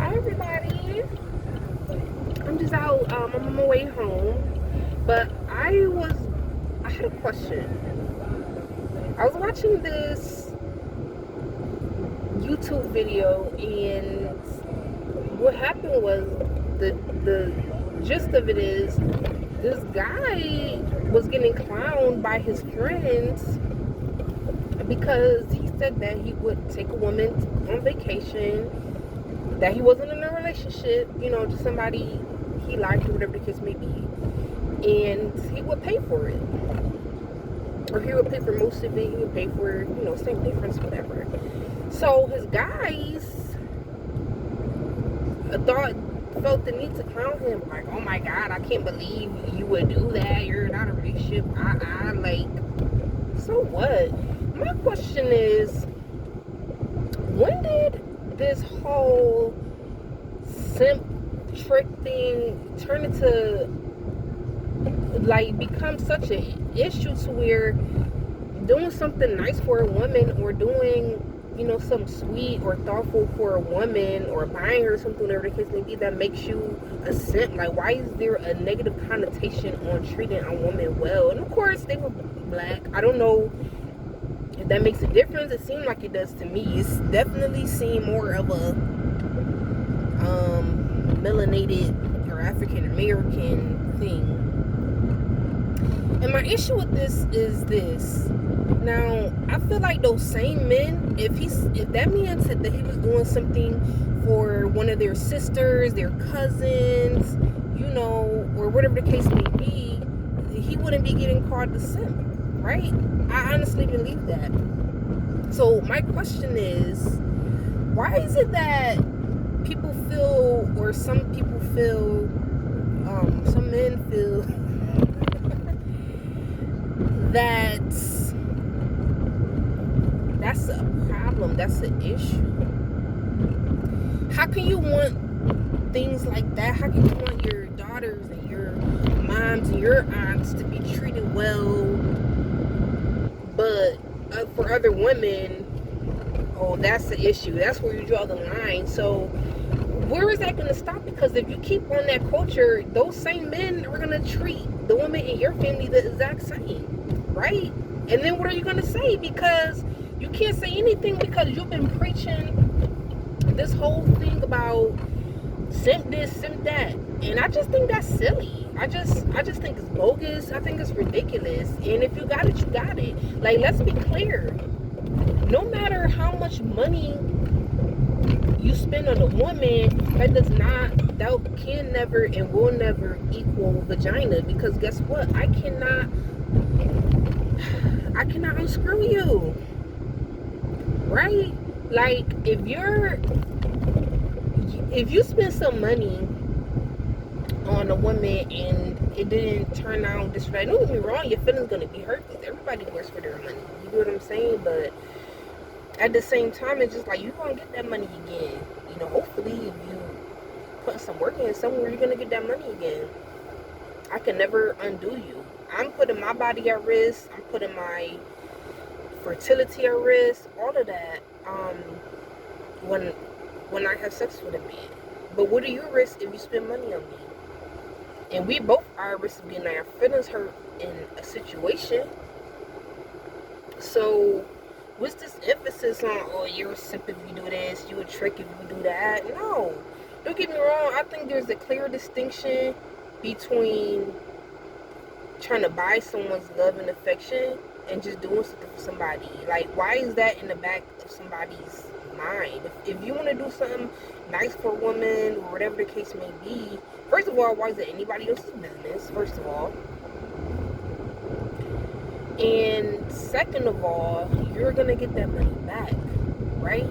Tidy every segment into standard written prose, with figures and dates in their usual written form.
Hi everybody. I'm just out. I'm on my way home, but I had a question. I was watching this YouTube video, and what happened was the gist of it is this guy was getting clowned by his friends because he said that he would take a woman on vacation, that he wasn't in a relationship, just somebody he liked or whatever the case may be, and he would pay for it, or he would pay for most of it. He would pay for, same difference, whatever. So his guys felt the need to clown him, like, oh my god, I can't believe you would do that, you're not in a relationship, like, so what? My question is, when did this whole simp trick thing turn into, like, become such an issue to where doing something nice for a woman, or doing, something sweet or thoughtful for a woman, or buying her something, whatever the case may be, that makes you a simp? Like, why is there a negative connotation on treating a woman well? And of course, they were black. I don't know if that makes a difference. It seemed like it does to me. It's definitely seemed more of a melanated or African American thing. And my issue with this is this. Now, I feel like those same men, if that man said that he was doing something for one of their sisters, their cousins, or whatever the case may be, he wouldn't be getting called the simp, right? I honestly believe that. So my question is, why is it that people feel, or some people feel, some men feel that's a problem, that's an issue? How can you want things like that? How can you want your daughters and your moms and your aunts to be treated well, but for other women, oh, that's the issue? That's where you draw the line. So where is that going to stop? Because if you keep on that culture, those same men are going to treat the women in your family the exact same, right? And then what are you going to say? Because you can't say anything, because you've been preaching this whole thing about simp this, simp that. And I just think that's silly. I just think it's bogus. I think it's ridiculous. And if you got it, you got it. Like, let's be clear. No matter how much money you spend on a woman, that can never and will never equal vagina. Because guess what? I cannot unscrew you, right? Like, if you spend some money on a woman and it didn't turn out this right, don't get me wrong, your feelings gonna be hurt, because everybody works for their money. You know what I'm saying? But at the same time, it's just like, you're gonna get that money again. Hopefully, if you put some work in somewhere, you're gonna get that money again. I can never undo you. I'm putting my body at risk. I'm putting my fertility at risk. All of that. When I have sex with a man. But what are your risks if you spend money on me? And we both are at risk of getting our feelings hurt in a situation. So what's this emphasis on, oh, you're a simp if you do this, you a trick if you do that? No. Don't get me wrong. I think there's a clear distinction between trying to buy someone's love and affection and just doing something for somebody. Like, why is that in the back of somebody's mind? If you want to do something nice for a woman, or whatever the case may be, first of all, why is it anybody else's business, first of all? And second of all, you're gonna get that money back, right?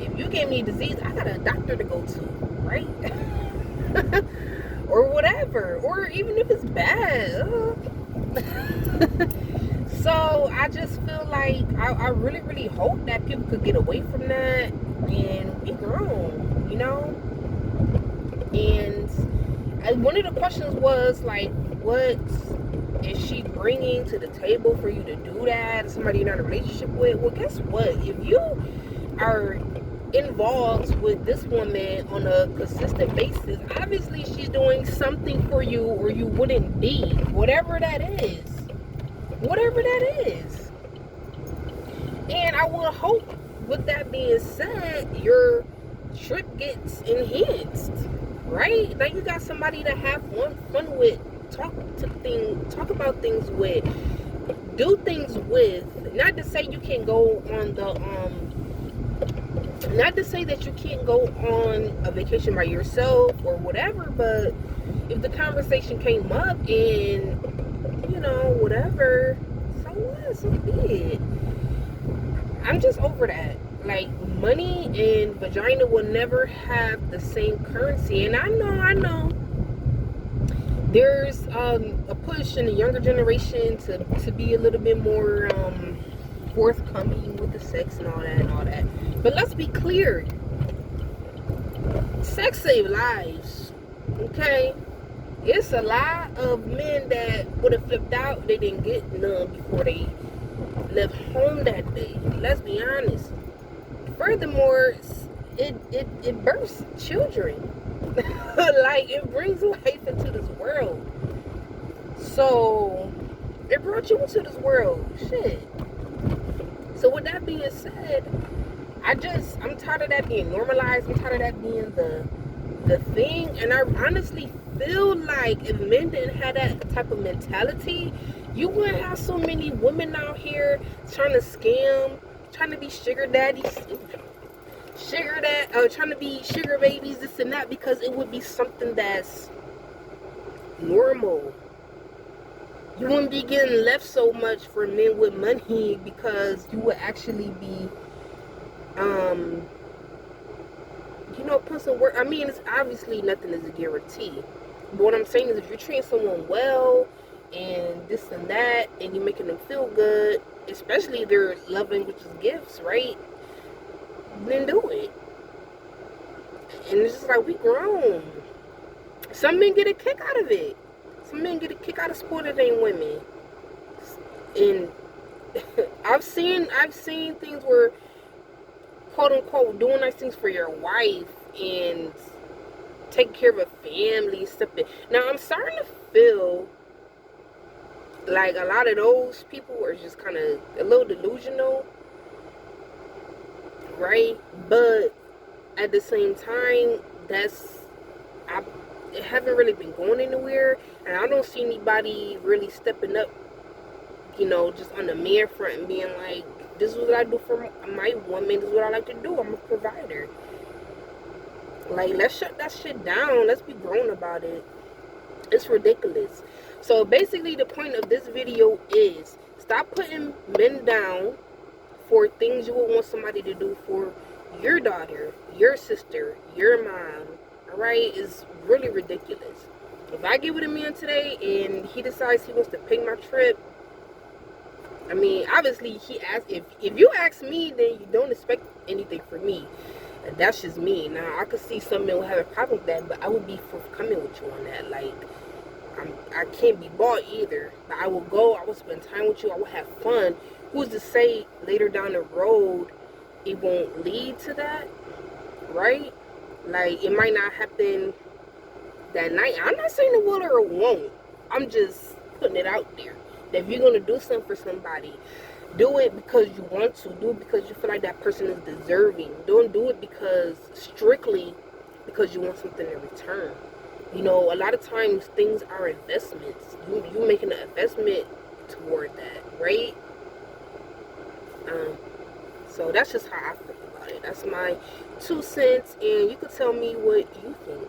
If you gave me a disease, I got a doctor to go to, right? Or whatever. Or even if it's bad. So I just feel like I really, really hope that people could get away from that and be grown, And one of the questions was, like, what is she bringing to the table for you to do that? Somebody you're not in a relationship with? Well, guess what? If you are involved with this woman on a consistent basis, obviously she's doing something for you, or you wouldn't be. Whatever that is. Whatever that is. And I will hope, with that being said, your trip gets enhanced. Right? Now you got somebody to have fun with, talk about things with, do things with. Not to say you can go on not to say that you can't go on a vacation by yourself or whatever, but if the conversation came up and, whatever, so what? So be it. I'm just over that. Like, money and vagina will never have the same currency. And I know there's a push in the younger generation to be a little bit more forthcoming with the sex and all that. But let's be clear. Sex saves lives. Okay? It's a lot of men that would have flipped out. They didn't get none before they left home that day. Let's be honest. Furthermore, it births children. Like, it brings life into this world. So it brought you into this world. Shit. So with that being said, I'm tired of that being normalized. I'm tired of that being the thing. And I honestly feel like if men didn't have that type of mentality, you wouldn't have so many women out here trying to scam, trying to be sugar daddies, trying to be sugar babies, this and that, because it would be something that's normal. You wouldn't be getting left so much for men with money, because you would actually be, put some work. I mean, it's obviously nothing is a guarantee. But what I'm saying is, if you're treating someone well and this and that, and you're making them feel good, especially their love language is gifts, right? Then do it. And it's just like, we grown. Some men get a kick out of it. Some men get a kick out of spoiling women. And I've seen things where, quote unquote, doing nice things for your wife and taking care of a family, stuff. Now I'm starting to feel like a lot of those people are just kind of a little delusional, right? But at the same time, it haven't really been going anywhere, and I don't see anybody really stepping up, just on the man front and being like, this is what I do for my woman, this is what I like to do, I'm a provider. Like, let's shut that shit down. Let's be grown about it. It's ridiculous. So basically the point of this video is, stop putting men down for things you would want somebody to do for your daughter, your sister, your mom. Alright? It's really ridiculous. If I get with a man today and he decides he wants to pay my trip, I mean, obviously he asked. If you ask me, then you don't expect anything from me. And that's just me. Now, I could see some men will have a problem with that, but I would be forthcoming with you on that. Like, I can't be bought either. But I will go. I will spend time with you. I will have fun. Who's to say later down the road it won't lead to that, right? Like, it might not happen that night. I'm not saying it will or it won't. I'm just putting it out there. That if you're going to do something for somebody, do it because you want to. Do it because you feel like that person is deserving. Don't do it strictly because you want something in return. A lot of times things are investments. You making an investment toward that, right? So that's just how I feel about it. That's my 2 cents, and you can tell me what you think.